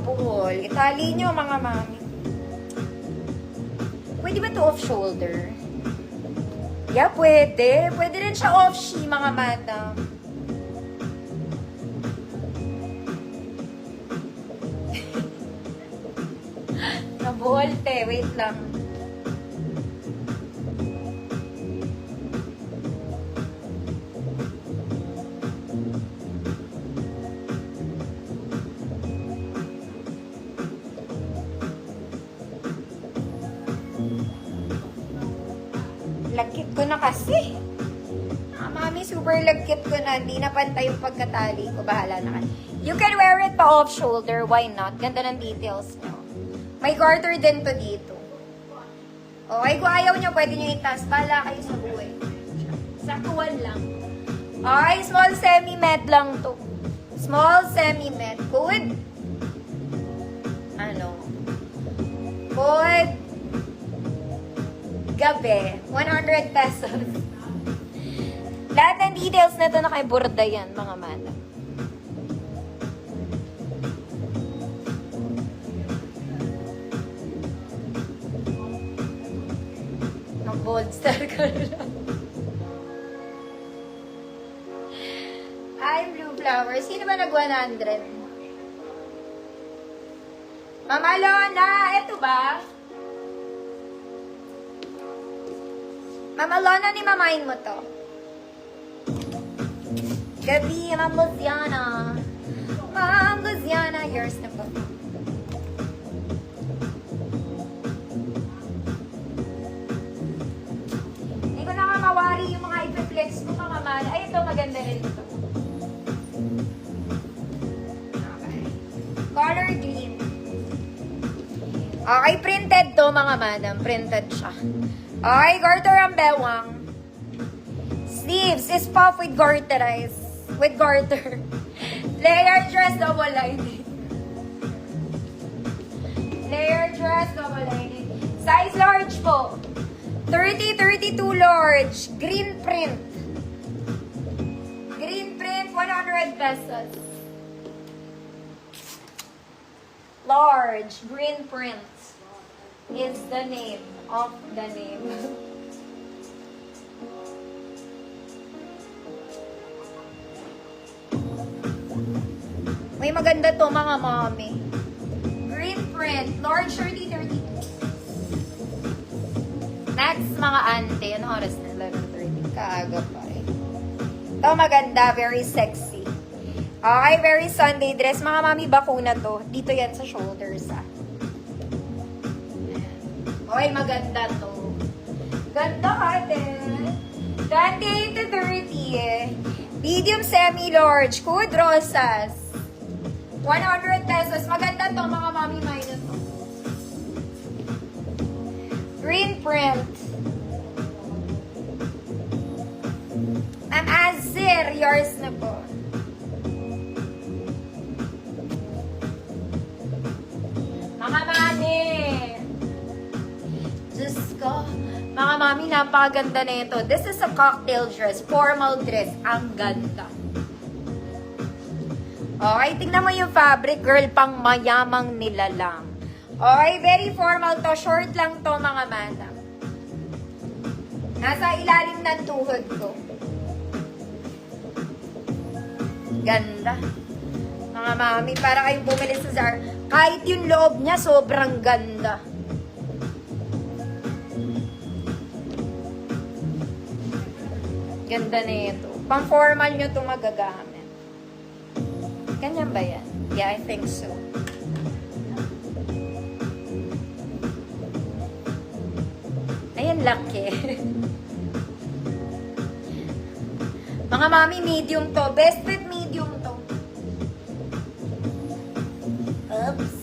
buhol. Itali nyo, mga mami. Pwede ba to off-shoulder? Yeah, pwede. Pwede rin siya off-she, mga madam. Nabuhol, te. Wait lang. Lagkit ko na kasi. Mami, super lagkit ko na. Hindi na pantay yung pagkatali ko. Bahala na kayo. You can wear it pa off shoulder. Why not? Ganda ng details nyo. May garter din to dito. Okay, kung ayaw nyo, pwede nyo itas. Bahala kayo sa buhay. Saktuan lang. Okay, small semi-met lang to. Small semi-met. Good? Ano? Good? Gabi, 100 pesos. Lahat ng details na ito nakaburda yan, mga madam. Bold star ko lang. Hi, Blue Flowers. Sino ba nag-100? Mama Lona, eto ba? Mama Lona, ni mamain mo to. Gabi, Ma'am Luciana. Ma'am Luciana, yours na po. Hindi ko na nga mawari yung mga ipi-flex ko, mga man. Ay, ito, maganda rin ito. Okay. Color green. Okay, printed to, mga madam. Printed siya. Okay, garter ang bewang. Sleeves is puff with garterize. With garter. Layer dress, double lining. Layer dress, double lining. Size large po. 30-32 large. Green print. Green print, 100 pesos. Large, green print is the name of the name. May maganda to, mga mommy. Green print, large 30-32. Next, mga ante. Ano oras na? 11:30. Kaaga pa eh. Ito maganda, very sexy. Okay, very Sunday dress. Mga mami, bakuna to. Dito yan sa shoulders, ah. Okay, maganda to. Ganda ka, din. 28-30 eh. Medium semi-large. Good rosas. 100 pesos. Maganda to, mga mami, minus to. Green print. Ma'am Azir, yours na po. Mga mami. Diyos ko. Mga mami, napakaganda na ito. This is a cocktail dress. Formal dress. Ang ganda. Okay, tingnan mo yung fabric, girl. Pang mayamang nilalang. Okay, very formal to. Short lang to, mga madam. Nasa ilalim ng tuhod ko. Ganda. Mga mami, para kayong bumili sa Zara. Kahit yung loob niya, sobrang ganda. Ganda na ito. Pang formal nyo ito magagamit. Ganyan ba yan? Yeah, I think so. Ayan, laki. Mga mami, medium to. Best fit medium to. Oops.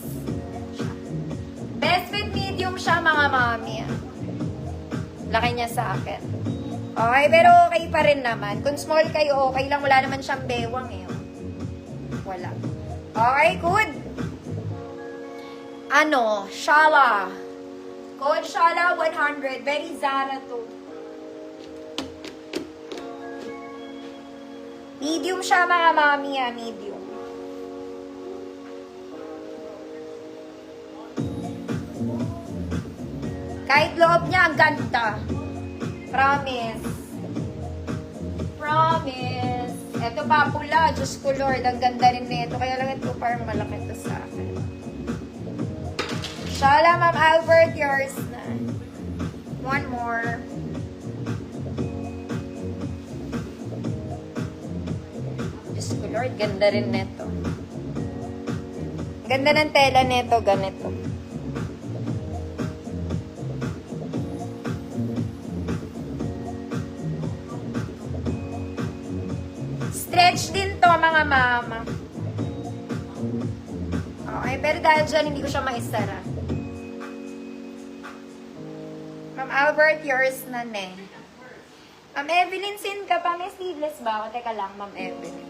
Best fit medium siya, mga mami. Laki niya sa akin. Okay, pero okay pa rin naman. Kung small kayo, okay lang. Wala naman siyang bewang eh. Wala. Okay, good. Ano? Shala. Code Shala 100. Very Zara to. Medium siya, mga mami, medium. Kahit loob niya, ang ganda. Promise. Promise. Ito pa, pula. Diyos ko Lord, ang ganda rin nito. Kaya lang ito, parang malaki ito sa akin. Shala, Ma'am Albert, yours na. One more. Diyos ko Lord, ganda rin nito. Ganda ng tela nito, ganito. Stretch din to, mga mama. Okay, pero dahil dyan, hindi ko siya maisara. Ma'am Albert, yours na ne. Ma'am Evelyn, sin ka pa. May sleeveless ba ako? Teka lang, Ma'am Evelyn.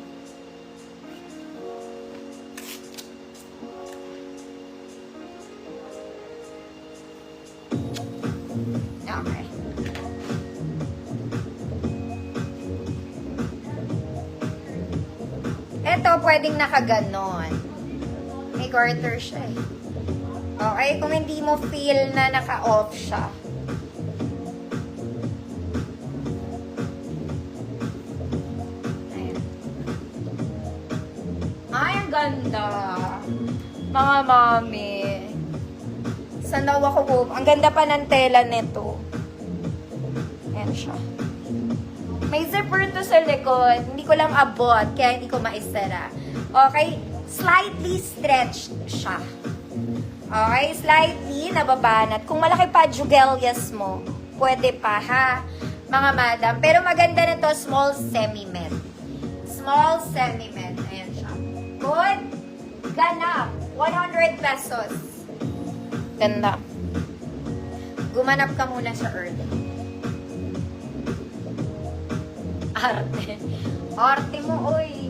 Okay. Ito, pwedeng nakaganon. May garter siya eh. Okay, kung hindi mo feel na naka-off siya. Ayan. Ay, ang ganda. Mga mami. Saan daw ako po? Ang ganda pa ng tela nito. Ayan siya. May zipper to sa likod. Hindi ko lang abot, kaya hindi ko maisara. Okay? Slightly stretched siya. Okay? Slightly nababanat. Kung malaki pa jugelias mo, pwede pa ha, mga madam. Pero maganda na to, small semi-med. Small semi-med. Ayan siya. Good. Ganap. 100 pesos. Ganda. Gumanap ka muna sa early. Arte. Arte mo, oy.